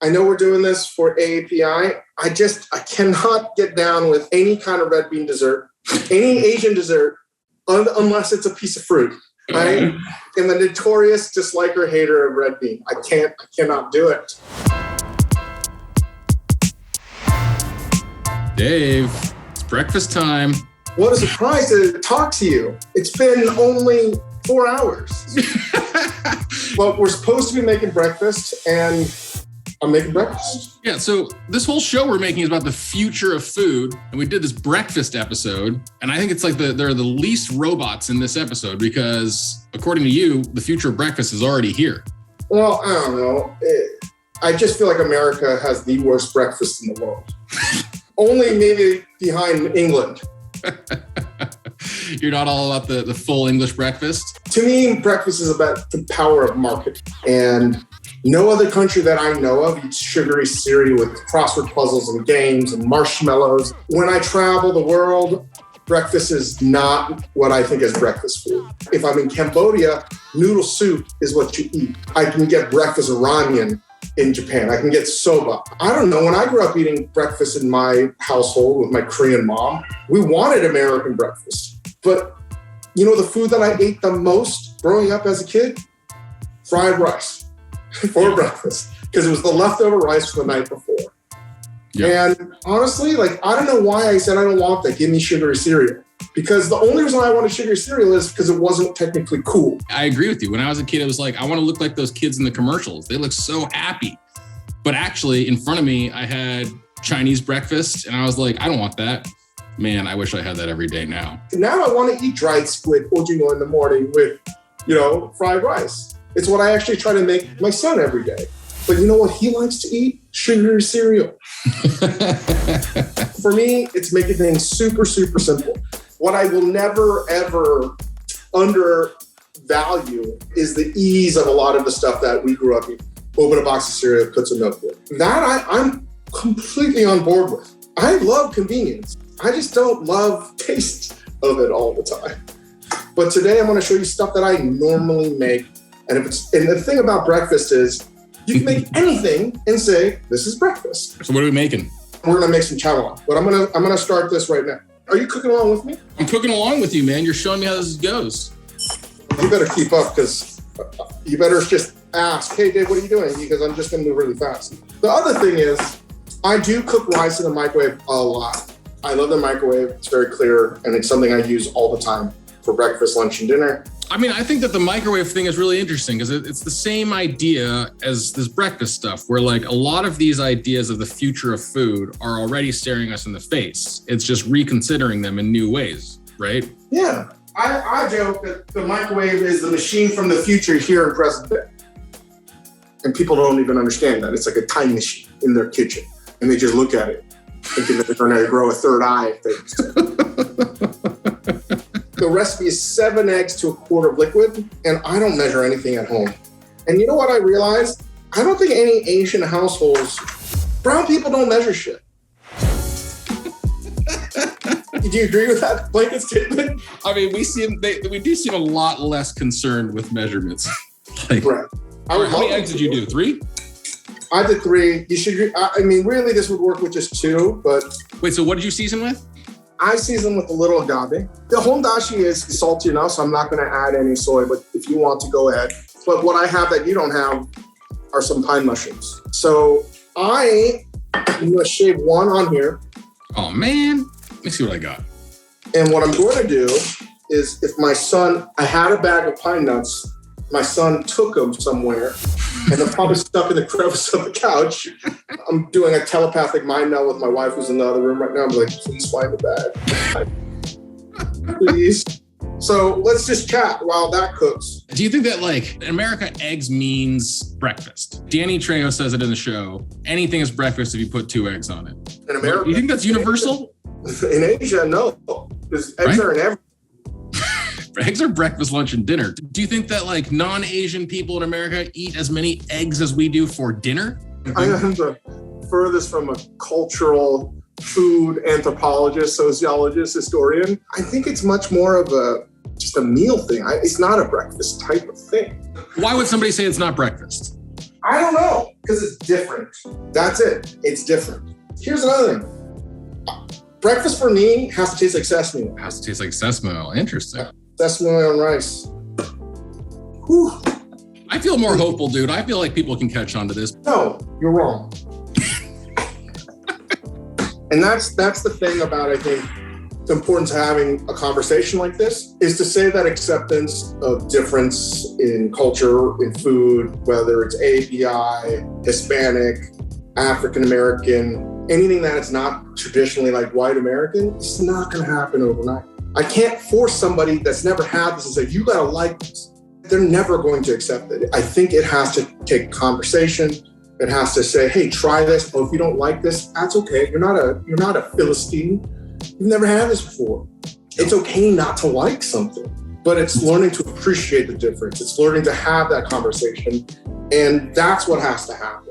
I know we're doing this for API. I cannot get down with any kind of red bean dessert, any Asian dessert, unless it's a piece of fruit. I am a notorious disliker, hater of red bean. I cannot do it. Dave, it's breakfast time. What a surprise to talk to you. It's been only 4 hours. Well, we're supposed to be making breakfast, and I'm making breakfast. Yeah, so this whole show we're making is about the future of food, and we did this breakfast episode, and I think it's like they're the least robots in this episode because, according to you, the future of breakfast is already here. Well, I don't know. I just feel like America has the worst breakfast in the world. Only maybe behind England. You're not all about the full English breakfast? To me, breakfast is about the power of market. And no other country that I know of eats sugary cereal with crossword puzzles and games and marshmallows. When I travel the world, breakfast is not what I think is breakfast food. If I'm in Cambodia, noodle soup is what you eat. I can get breakfast ramen in Japan. I can get soba. I don't know. When I grew up eating breakfast in my household with my Korean mom, we wanted American breakfast. But you know the food that I ate the most growing up as a kid? Fried rice for breakfast, because it was the leftover rice from the night before. Yeah. And honestly, I don't know why I said I don't want that. Give me sugary cereal. Because the only reason I wanted sugary cereal is because it wasn't technically cool. I agree with you. When I was a kid, it was like, I want to look like those kids in the commercials. They look so happy. But actually, in front of me, I had Chinese breakfast, and I was like, I don't want that. Man, I wish I had that every day now. Now I want to eat dried squid ojingo in the morning with, fried rice. It's what I actually try to make my son every day. But you know what he likes to eat? Sugary cereal. For me, it's making things super, super simple. What I will never, ever undervalue is the ease of a lot of the stuff that we grew up eating. Open a box of cereal, put some milk in it. That I'm completely on board with. I love convenience. I just don't love taste of it all the time. But today I'm going to show you stuff that I normally make. And the thing about breakfast is you can make anything and say, this is breakfast. So what are we making? We're going to make some chow. But I'm going to start this right now. Are you cooking along with me? I'm cooking along with you, man. You're showing me how this goes. You better keep up, because you better just ask, hey, Dave, what are you doing? Because I'm just going to move really fast. The other thing is, I do cook rice in the microwave a lot. I love the microwave. It's very clear, and it's something I use all the time for breakfast, lunch, and dinner. I mean, I think that the microwave thing is really interesting because it's the same idea as this breakfast stuff, where a lot of these ideas of the future of food are already staring us in the face. It's just reconsidering them in new ways, right? Yeah. I joke that the microwave is the machine from the future here in present day. And people don't even understand that. It's like a time machine in their kitchen. And they just look at it, thinking that they're going to grow a third eye. The recipe is 7 eggs to a quart of liquid, and I don't measure anything at home. And you know what I realized? I don't think any Asian households, brown people don't measure shit. Do you agree with that blanket statement? I mean, we do seem a lot less concerned with measurements. Right. How many eggs did you do? 3? I did 3. You should. Really, this would work with just 2. But wait, so what did you season with? I season with a little agave. The hondashi is salty enough, so I'm not going to add any soy. But if you want to, go ahead. But what I have that you don't have are some pine mushrooms. So I'm going to shave 1 on here. Oh man, let me see what I got. And what I'm going to do is, I had a bag of pine nuts. My son took them somewhere, and they're probably stuck in the crevice of the couch. I'm doing a telepathic mind now with my wife, who's in the other room right now. I'm like, please find the bag. Please. So let's just chat while that cooks. Do you think that, in America, eggs means breakfast? Danny Trejo says it in the show. Anything is breakfast if you put 2 eggs on it. In America? Do you think that's universal? In Asia, no. Because eggs are in everything. Eggs are breakfast, lunch, and dinner. Do you think that non-Asian people in America eat as many eggs as we do for dinner? I am the furthest from a cultural food anthropologist, sociologist, historian. I think it's much more of just a meal thing. It's not a breakfast type of thing. Why would somebody say it's not breakfast? I don't know. because it's different. That's it. It's different. Here's another thing. Breakfast for me has to taste like sesame oil. Has to taste like sesame oil. Interesting. Sesame oil and rice. Whew. I feel more hopeful, dude. I feel like people can catch on to this. No, you're wrong. And that's the thing about, I think, the importance of having a conversation like this is to say that acceptance of difference in culture, in food, whether it's API, Hispanic, African American, anything that is not traditionally like white American, it's not going to happen overnight. I can't force somebody that's never had this and say, you got to like this. They're never going to accept it. I think it has to take conversation. It has to say, hey, try this. Oh, if you don't like this, that's okay. You're not a Philistine. You've never had this before. It's okay not to like something, but it's learning to appreciate the difference. It's learning to have that conversation. And that's what has to happen.